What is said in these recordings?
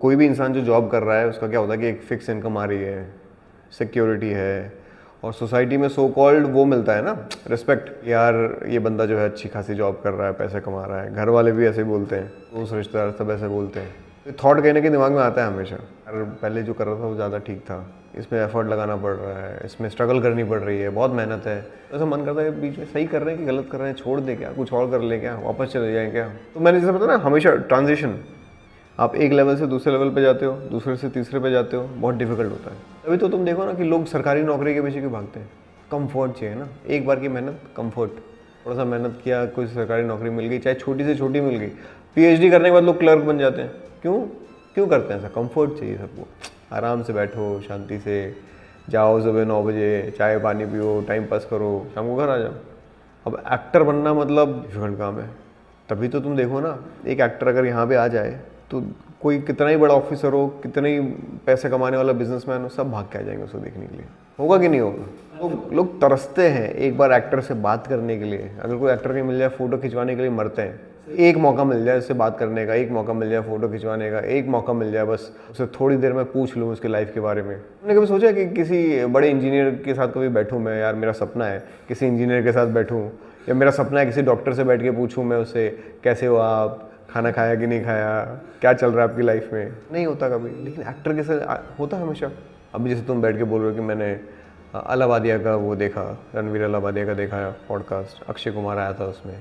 कोई भी इंसान जो जॉब कर रहा है उसका क्या होता है कि एक फिक्स इनकम आ रही है, सिक्योरिटी है, और सोसाइटी में सो कॉल्ड वो मिलता है ना रिस्पेक्ट, यार ये बंदा जो है अच्छी खासी जॉब कर रहा है, पैसे कमा रहा है। घर वाले भी ऐसे ही बोलते हैं, दोस्त रिश्तेदार सब ऐसे बोलते हैं। तो थॉट कहने के दिमाग में आता है हमेशा, यार पहले जो कर रहा था वो ज़्यादा ठीक था, इसमें एफर्ट लगाना पड़ रहा है, इसमें स्ट्रगल करनी पड़ रही है, बहुत मेहनत है। तो ऐसा मन करता है बीच में सही कर रहे हैं कि गलत कर रहे हैं, छोड़ दे क्या, कुछ और कर ले क्या, वापस चले जाएँ क्या। तो मैंने जैसे बताया ना, हमेशा ट्रांजिशन, आप एक लेवल से दूसरे लेवल पे जाते हो, दूसरे से तीसरे पे जाते हो, बहुत डिफिकल्ट होता है। अभी तो तुम देखो ना कि लोग सरकारी नौकरी के पीछे क्यों भागते हैं, कंफर्ट चाहिए ना, एक बार की मेहनत, कंफर्ट, थोड़ा सा मेहनत किया, कोई सरकारी नौकरी मिल गई, चाहे छोटी से छोटी मिल गई। पीएचडी करने के बाद लोग क्लर्क बन जाते हैं, क्यों क्यों करते हैं ऐसा? कंफर्ट चाहिए सबको, आराम से बैठो, शांति से जाओ, सुबह 9 बजे चाय पानी पियो, टाइम पास करो, शाम को घर आ जाओ। अब एक्टर बनना मतलब डिफिकल्ट काम है। तभी तो तुम देखो ना, एक एक्टर अगर यहाँ पे आ जाए तो कोई कितना ही बड़ा ऑफिसर हो, कितने ही पैसे कमाने वाला बिजनेसमैन हो, सब भाग के आ जाएंगे उसको देखने के लिए। होगा कि नहीं होगा? तो लोग तरसते हैं एक बार एक्टर से बात करने के लिए। अगर कोई एक्टर कहीं मिल जाए फोटो खिंचवाने के लिए मरते हैं। एक मौका मिल जाए उससे बात करने का, एक मौका मिल जाए फोटो खिंचवाने का, एक मौका मिल जाए बस उससे थोड़ी देर में पूछ लूँ उसकी लाइफ के बारे में। मैंने कभी सोचा कि किसी बड़े इंजीनियर के साथ कभी बैठूँ मैं, यार मेरा सपना है किसी इंजीनियर के साथ बैठूँ, या मेरा सपना है किसी डॉक्टर से बैठ के पूछूँ मैं उससे, कैसे हो आप, खाना खाया कि नहीं खाया, क्या चल रहा है आपकी लाइफ में। नहीं होता कभी, लेकिन एक्टर के साथ होता है हमेशा। अभी जैसे तुम बैठ के बोल रहे हो कि मैंने अलाहाबादिया का वो देखा, रणवीर अलाहाबादिया का देखा पॉडकास्ट, अक्षय कुमार आया था उसमें,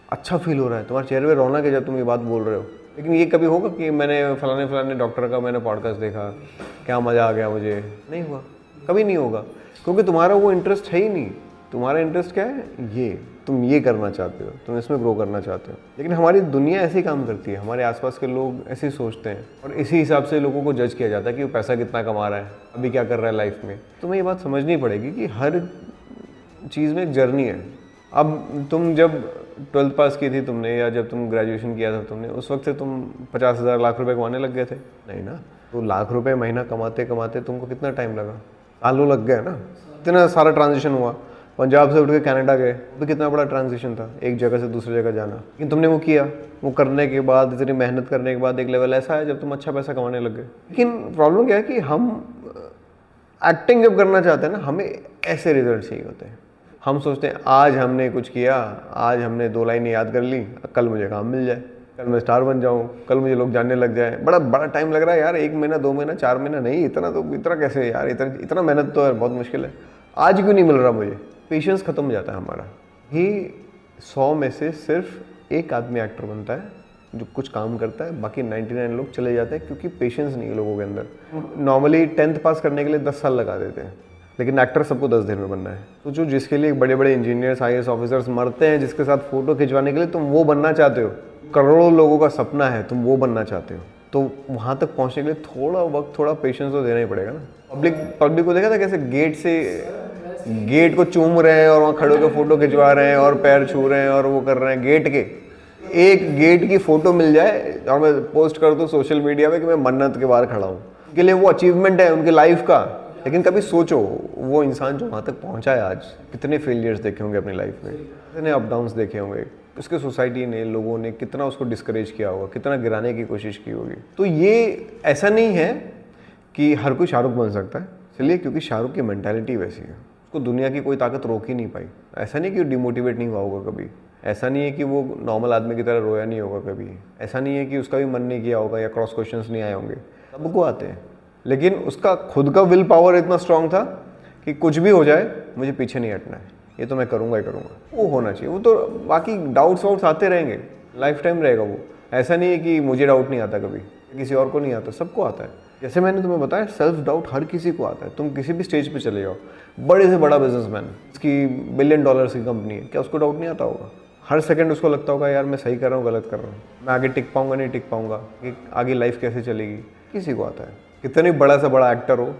अच्छा फील हो रहा है, तुम्हारे चेहरे पे रौनक है जब तुम ये बात बोल रहे हो। लेकिन ये कभी होगा कि मैंने फलाने फलाने डॉक्टर का मैंने पॉडकास्ट देखा, क्या मज़ा आ गया मुझे? नहीं हुआ, कभी नहीं होगा, क्योंकि तुम्हारा वो इंटरेस्ट है ही नहीं। तुम्हारा इंटरेस्ट क्या है? ये तुम ये करना चाहते हो, तुम इसमें ग्रो करना चाहते हो। लेकिन हमारी दुनिया ऐसे ही काम करती है, हमारे आसपास के लोग ऐसे ही सोचते हैं, और इसी हिसाब से लोगों को जज किया जाता है कि वो पैसा कितना कमा रहा है, अभी क्या कर रहा है लाइफ में। तुम्हें ये बात समझनी पड़ेगी कि हर चीज़ में एक जर्नी है। अब तुम जब 12th पास की थी तुमने, या जब तुम ग्रेजुएशन किया था तुमने, उस वक्त से तुम 50,000 लाख रुपए कमाने लग गए थे? नहीं ना। तो लाख रुपए महीना कमाते कमाते तुमको कितना टाइम लगा? सालों लग गए ना। इतना सारा ट्रांजिशन हुआ, पंजाब से उठ के कनाडा गए, तो कितना बड़ा ट्रांजिशन था, एक जगह से दूसरी जगह जाना। लेकिन तुमने वो किया, वो करने के बाद, इतनी मेहनत करने के बाद एक लेवल ऐसा है जब तुम अच्छा पैसा कमाने लग गए। लेकिन प्रॉब्लम क्या है कि हम एक्टिंग जब करना चाहते हैं ना, हमें ऐसे रिजल्ट चाहिए होते हैं। हम सोचते हैं आज हमने कुछ किया, आज हमने 2 लाइनें याद कर ली, कल मुझे काम मिल जाए, कल मैं स्टार बन जाऊँ, कल मुझे लोग जानने लग जाए। बड़ा बड़ा टाइम लग रहा है यार, 1 महीना 2 महीना 4 महीना नहीं, इतना कैसे यार, इतना मेहनत तो है, बहुत मुश्किल है। आज क्यों नहीं मिल रहा मुझे? पेशेंस खत्म हो जाता है हमारा। ही 100 में से सिर्फ एक आदमी एक्टर बनता है जो कुछ काम करता है, बाकी 99 लोग चले जाते हैं क्योंकि पेशेंस नहीं है लोगों के अंदर। नॉर्मली 10th पास करने के लिए 10 साल लगा देते हैं, लेकिन एक्टर सबको 10 दिन में बनना है। तो जो जिसके लिए बड़े बड़े इंजीनियर्स, IAS ऑफिसर्स मरते हैं, जिसके साथ फोटो खिंचवाने के लिए, तुम वो बनना चाहते हो। करोड़ों लोगों का सपना है, तुम वो बनना चाहते हो, तो वहाँ तक पहुँचने के लिए थोड़ा वक्त, थोड़ा पेशेंस तो देना ही पड़ेगा ना। पब्लिक को देखा था कैसे गेट को चूम रहे हैं और वहाँ खड़े होकर फोटो खिंचवा रहे हैं और पैर छू रहे हैं और वो कर रहे हैं। गेट के एक गेट की फोटो मिल जाए और मैं पोस्ट कर दूँ सोशल मीडिया में कि मैं मन्नत के बाहर खड़ा हूँ, उनके लिए वो अचीवमेंट है उनकी लाइफ का। लेकिन कभी सोचो वो इंसान जो वहाँ तक पहुँचा है आज, कितने फेलियर्स देखे होंगे अपनी लाइफ में, कितने अप डाउन्स देखे होंगे, उसके सोसाइटी ने, लोगों ने कितना उसको डिस्करेज किया होगा, कितना गिराने की कोशिश की होगी। तो ये ऐसा नहीं है कि हर कोई शाहरुख बन सकता है, इसलिए क्योंकि शाहरुख की मेंटालिटी वैसी है, उसको दुनिया की कोई ताकत रोक ही नहीं पाई। ऐसा नहीं कि वो डिमोटिवेट नहीं हुआ होगा कभी, ऐसा नहीं है कि वो नॉर्मल आदमी की तरह रोया नहीं होगा कभी, ऐसा नहीं है कि उसका भी मन नहीं किया होगा या क्रॉस क्वेश्चंस नहीं आए होंगे, सबको आते हैं। लेकिन उसका खुद का विल पावर इतना स्ट्रांग था कि कुछ भी हो जाए मुझे पीछे नहीं हटना है, ये तो मैं करूँगा ही करूँगा, वो होना चाहिए। वो तो बाकी डाउट्स वाउट्स आते रहेंगे, लाइफ टाइम रहेगा वो। ऐसा नहीं है कि मुझे डाउट नहीं आता कभी, किसी और को नहीं आता, सबको आता है। जैसे मैंने तुम्हें बताया, सेल्फ डाउट हर किसी को आता है। तुम किसी भी स्टेज पे चले जाओ, बड़े से बड़ा बिजनेसमैन, उसकी $1 बिलियन की कंपनी है, क्या उसको डाउट नहीं आता होगा? हर सेकंड उसको लगता होगा यार मैं सही कर रहा हूँ, गलत कर रहा हूँ, मैं आगे टिक पाऊंगा नहीं टिक पाऊंगा, कि आगे लाइफ कैसे चलेगी, किसी को आता है। कितनी बड़ा से बड़ा एक्टर हो,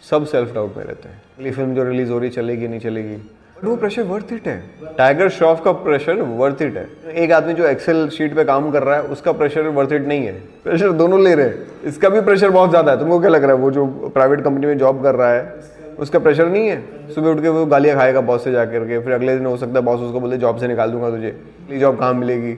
सब सेल्फ डाउट में रहते हैं। अगली फिल्म जो रिलीज हो रही चलेगी नहीं चलेगी, बट वो प्रेशर वर्थ इट है। टाइगर श्रॉफ का प्रेशर वर्थ इट है। एक आदमी जो एक्सेल शीट पे काम कर रहा है उसका प्रेशर वर्थ इट नहीं है। प्रेशर दोनों ले रहे हैं, इसका भी प्रेशर बहुत ज़्यादा है। तुमको क्या लग रहा है वो जो प्राइवेट कंपनी में जॉब कर रहा है उसका प्रेशर नहीं है? सुबह उठ के वो गालियाँ खाएगा बॉस से जाकर के, फिर अगले दिन हो सकता है बॉस उसको बोले जॉब से निकाल दूंगा तुझे, अगली जॉब कहाँ मिलेगी,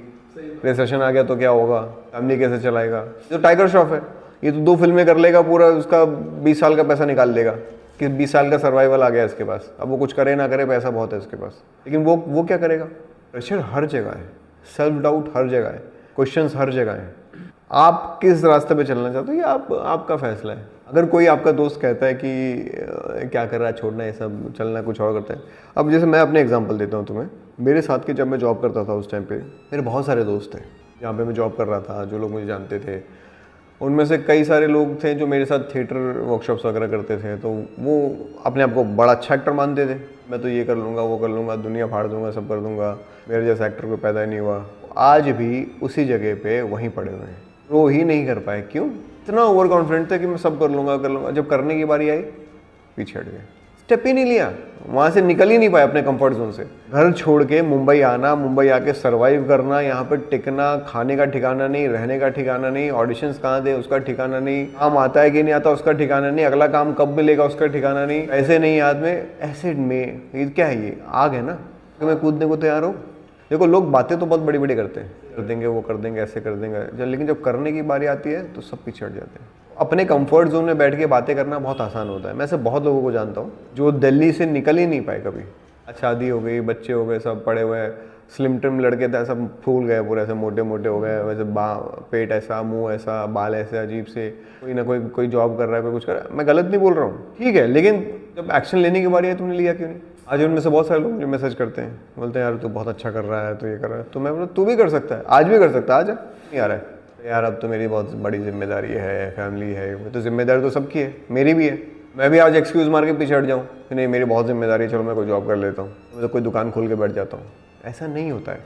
रिसेशन आ गया तो क्या होगा, फैमिली कैसे चलाएगा। जो टाइगर श्रॉफ है ये तो 2 फिल्में कर लेगा, पूरा उसका 20 साल का पैसा निकाल लेगा कि 20 साल का सर्वाइवल आ गया इसके पास। अब वो कुछ करे ना करे, पैसा बहुत है इसके पास, लेकिन वो क्या करेगा। प्रेशर हर जगह है, सेल्फ डाउट हर जगह है, क्वेश्चंस हर जगह है। आप किस रास्ते पे चलना चाहते हो ये आपका फैसला है। अगर कोई आपका दोस्त कहता है कि क्या कर रहा है, छोड़ना ये सब, चलना कुछ और करता है। अब जैसे मैं अपने एग्जांपल देता हूँ तुम्हें, मेरे साथ के जब मैं जॉब करता था उस टाइम पे मेरे बहुत सारे दोस्त थे जहाँ पे मैं जॉब कर रहा था, जो लोग मुझे जानते थे। उनमें से कई सारे लोग थे जो मेरे साथ थिएटर वर्कशॉप्स वगैरह करते थे, तो वो अपने आप को बड़ा अच्छा एक्टर मानते थे। मैं तो ये कर लूँगा, वो कर लूँगा, दुनिया फाड़ दूंगा, सब कर दूंगा, मेरे जैसा एक्टर कोई पैदा ही नहीं हुआ। आज भी उसी जगह पे वहीं पड़े हुए हैं, वो ही नहीं कर पाए। क्यों? इतना ओवर कॉन्फिडेंट थे कि मैं सब कर लूँगा कर लूँगा। जब करने की बारी आई पीछे हट गए, स्टेप ही नहीं लिया, वहाँ से निकल ही नहीं पाए अपने कंफर्ट जोन से। घर छोड़ के मुंबई आना, मुंबई आके सरवाइव करना, यहाँ पे टिकना, खाने का ठिकाना नहीं, रहने का ठिकाना नहीं, ऑडिशंस कहाँ दे उसका ठिकाना नहीं, काम आता है कि नहीं आता उसका ठिकाना नहीं, अगला काम कब मिलेगा उसका ठिकाना नहीं, ऐसे नहीं याद में, ऐसे में ये क्या है, ये आग है ना, तो मैं कूदने को तैयार हो। देखो लोग बातें तो बहुत बड़ी बड़ी करते हैं, कर देंगे वो कर देंगे ऐसे कर देंगे, लेकिन जब करने की बारी आती है तो सब पीछे हट जाते हैं। अपने कंफर्ट जोन में बैठ के बातें करना बहुत आसान होता है। मैं ऐसे बहुत लोगों को जानता हूँ जो दिल्ली से निकल ही नहीं पाए कभी। शादी हो गई, बच्चे हो गए, सब पड़े हुए हैं, स्लिम ट्रिम लड़के थे, सब फूल गए पूरे, ऐसे मोटे मोटे हो गए, वैसे पेट ऐसा, मुंह ऐसा, बाल ऐसे अजीब से, कोई ना कोई जॉब कर रहा है, कोई कुछ कर रहा है। मैं गलत नहीं बोल रहा हूँ, ठीक है, लेकिन जब एक्शन लेने की बारी है तुमने लिया क्यों नहीं? आज उनमें से बहुत सारे लोग मुझे मैसेज करते हैं, बोलते हैं यार तू बहुत अच्छा कर रहा है, तो ये कर रहा है। तो मैं बोला तू भी कर सकता है, आज भी कर सकता है, आज नहीं आ रहा है यार, अब तो मेरी बहुत बड़ी जिम्मेदारी है, फैमिली है, तो जिम्मेदारी तो सबकी है, मेरी भी है। मैं भी आज एक्सक्यूज़ मार के पीछे हट जाऊँ कि नहीं मेरी बहुत जिम्मेदारी है, चलो मैं कोई जॉब कर लेता हूँ, मैं तो कोई दुकान खोल के बैठ जाता हूँ। ऐसा नहीं होता है।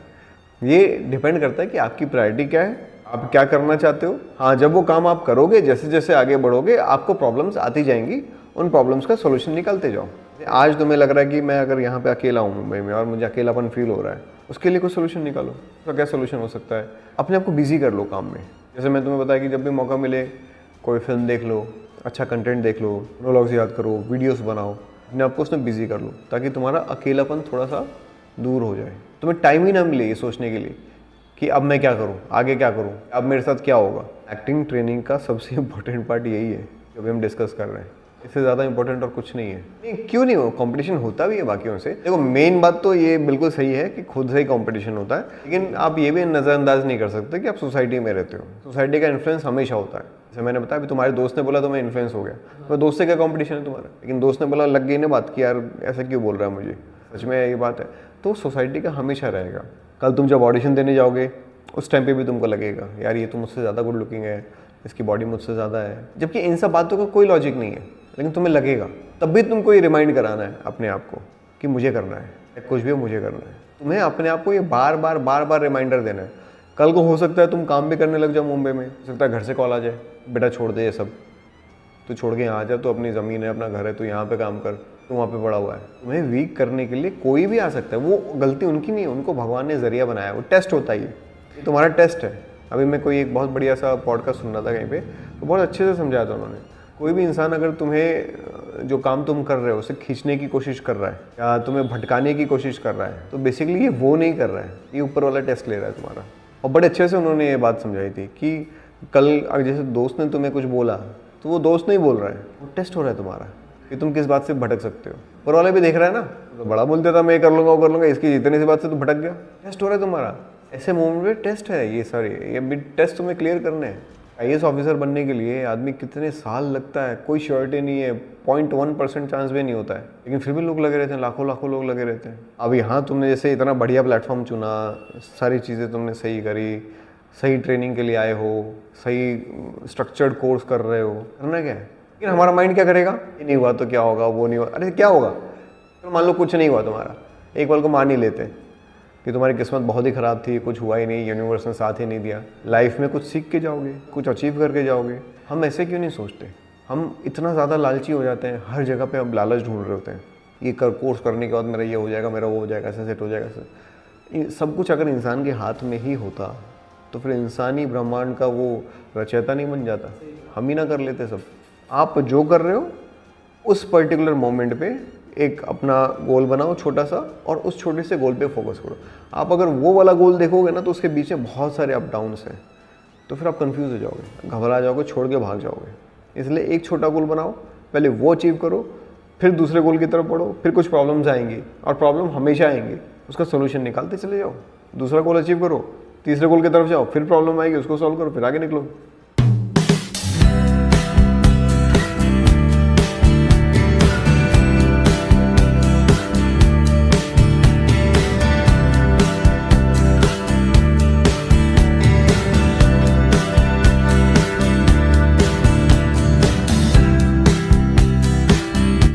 ये डिपेंड करता है कि आपकी प्रायोरिटी क्या है, आप क्या करना चाहते हो। हाँ, जब वो काम आप करोगे, जैसे जैसे आगे बढ़ोगे आपको प्रॉब्लम्स आती जाएंगी, उन प्रॉब्लम्स का सोल्यूशन निकालते जाओ। आज तुम्हें लग रहा है कि मैं अगर यहाँ पे अकेला हूँ मुंबई में और मुझे अकेलापन फील हो रहा है, उसके लिए कोई सोल्यूशन निकालो। उसका क्या सोल्यूशन हो सकता है? अपने आप को बिजी कर लो काम में। जैसे मैं तुम्हें बताया कि जब भी मौका मिले कोई फिल्म देख लो, अच्छा कंटेंट देख लो, मोनोलॉग्स याद करो, वीडियोस बनाओ, अपने आप को उसमें बिजी कर लो, ताकि तुम्हारा अकेलापन थोड़ा सा दूर हो जाए। तुम्हें टाइम ही ना मिले ये सोचने के लिए कि अब मैं क्या करूँ, आगे क्या करूँ, अब मेरे साथ क्या होगा। एक्टिंग ट्रेनिंग का सबसे इम्पोर्टेंट पार्ट यही है जो भी हम डिस्कस कर रहे हैं, इससे ज़्यादा इंपॉर्टेंट और कुछ नहीं है। नहीं, क्यों नहीं हो, कंपटीशन होता भी है बाकियों से। देखो मेन बात तो ये बिल्कुल सही है कि खुद से ही कंपटीशन होता है, लेकिन आप ये भी नज़रअंदाज नहीं कर सकते कि आप सोसाइटी में रहते हो। सोसाइटी का इन्फ्लुएंस हमेशा होता है। जैसे मैंने बताया, अभी तुम्हारे दोस्त ने बोला तो मैं इन्फ्लुएंस हो गया, तो दोस्त से क्या कंपटीशन है तुम्हारा, लेकिन दोस्त ने बोला, लग गई ना बात कि यार ऐसा क्यों बोल रहा है मुझे, सच में ये बात है। तो सोसाइटी का हमेशा रहेगा। कल तुम जब ऑडिशन देने जाओगे उस टाइम पे भी तुमको लगेगा यार ये तो मुझसे ज़्यादा गुड लुकिंग है, इसकी बॉडी मुझसे ज़्यादा है, जबकि इन सब बातों का कोई लॉजिक नहीं है, लेकिन तुम्हें लगेगा। तब भी तुमको ये रिमाइंड कराना है अपने आप को कि मुझे करना है, कुछ भी मुझे करना है। तुम्हें अपने आप को ये बार बार रिमाइंडर देना है। कल को हो सकता है तुम काम भी करने लग जाओ मुंबई में, हो सकता है घर से कॉल आ जाए, बेटा छोड़ दे ये सब, तो छोड़ के यहाँ आ जा, तो अपनी ज़मीन है, अपना घर है, तो यहाँ पे काम कर, तू वहाँ पे पड़ा हुआ है। तुम्हें वीक करने के लिए कोई भी आ सकता है, वो गलती उनकी नहीं है, उनको भगवान ने जरिया बनाया, वो टेस्ट होता है, ये तुम्हारा टेस्ट है। अभी मैं कोई एक बहुत बढ़िया सा पॉडकास्ट सुन रहा था कहीं पे, तो बहुत अच्छे से समझाया था उन्होंने। कोई भी इंसान अगर तुम्हें जो काम तुम कर रहे हो उसे खींचने की कोशिश कर रहा है या तुम्हें भटकाने की कोशिश कर रहा है, तो बेसिकली ये वो नहीं कर रहा है, ये ऊपर वाला टेस्ट ले रहा है तुम्हारा। और बड़े अच्छे से उन्होंने ये बात समझाई थी कि कल अगर जैसे दोस्त ने तुम्हें कुछ बोला तो वो दोस्त नहीं बोल रहा है, वो टेस्ट हो रहा है तुम्हारा कि तुम किस बात से भटक सकते हो। ऊपर वाला भी देख रहा है ना, तो बड़ा बोलते था मैं कर लूँगा वो कर लूँगा, इसकी जितने सी बात से तो भटक गया। टेस्ट हो रहा है तुम्हारा, ऐसे मोमेंट में टेस्ट है ये सारे, ये भी टेस्ट तुम्हें क्लियर करने हैं। IAS ऑफिसर बनने के लिए आदमी कितने साल लगता है, कोई श्योरिटी नहीं है, 0.1% चांस भी नहीं होता है, लेकिन फिर भी लोग लगे रहते हैं, लाखों लोग लगे रहते हैं। अब यहाँ तुमने जैसे इतना बढ़िया प्लेटफॉर्म चुना, सारी चीज़ें तुमने सही करी, सही ट्रेनिंग के लिए आए हो, सही स्ट्रक्चर्ड कोर्स कर रहे हो, करना क्या है। लेकिन हमारा माइंड क्या करेगा, ये नहीं हुआ तो क्या होगा, वो नहीं हुआ, अरे क्या होगा, तो मान लो कुछ नहीं हुआ तुम्हारा, एक पल को मान ही लेते कि तुम्हारी किस्मत बहुत ही ख़राब थी, कुछ हुआ ही नहीं, यूनिवर्स ने साथ ही नहीं दिया। लाइफ में कुछ सीख के जाओगे, कुछ अचीव करके जाओगे। हम ऐसे क्यों नहीं सोचते, हम इतना ज़्यादा लालची हो जाते हैं, हर जगह पे हम लालच ढूंढ रहे होते हैं, ये कोर्स करने के बाद मेरा ये हो जाएगा, मेरा वो हो जाएगा, ऐसे सेट हो जाएगा, ऐसे। सब कुछ अगर इंसान के हाथ में ही होता तो फिर इंसानी ब्रह्मांड का वो रचयिता नहीं बन जाता, हम ही ना कर लेते सब। आप जो कर रहे हो उस पर्टिकुलर मोमेंट पे एक अपना गोल बनाओ छोटा सा और उस छोटे से गोल पे फोकस करो। आप अगर वो वाला गोल देखोगे ना तो उसके बीच में बहुत सारे अप डाउन्स हैं, तो फिर आप कंफ्यूज हो जाओगे, घबरा जाओगे, छोड़ के भाग जाओगे। इसलिए एक छोटा गोल बनाओ, पहले वो अचीव करो, फिर दूसरे गोल की तरफ बढ़ो। फिर कुछ प्रॉब्लम्स आएंगी और प्रॉब्लम हमेशा आएंगी, उसका सोल्यूशन निकालते चले जाओ। दूसरा गोल अचीव करो, तीसरे गोल की तरफ जाओ, फिर प्रॉब्लम आएगी, उसको सॉल्व करो, फिर आगे निकलो।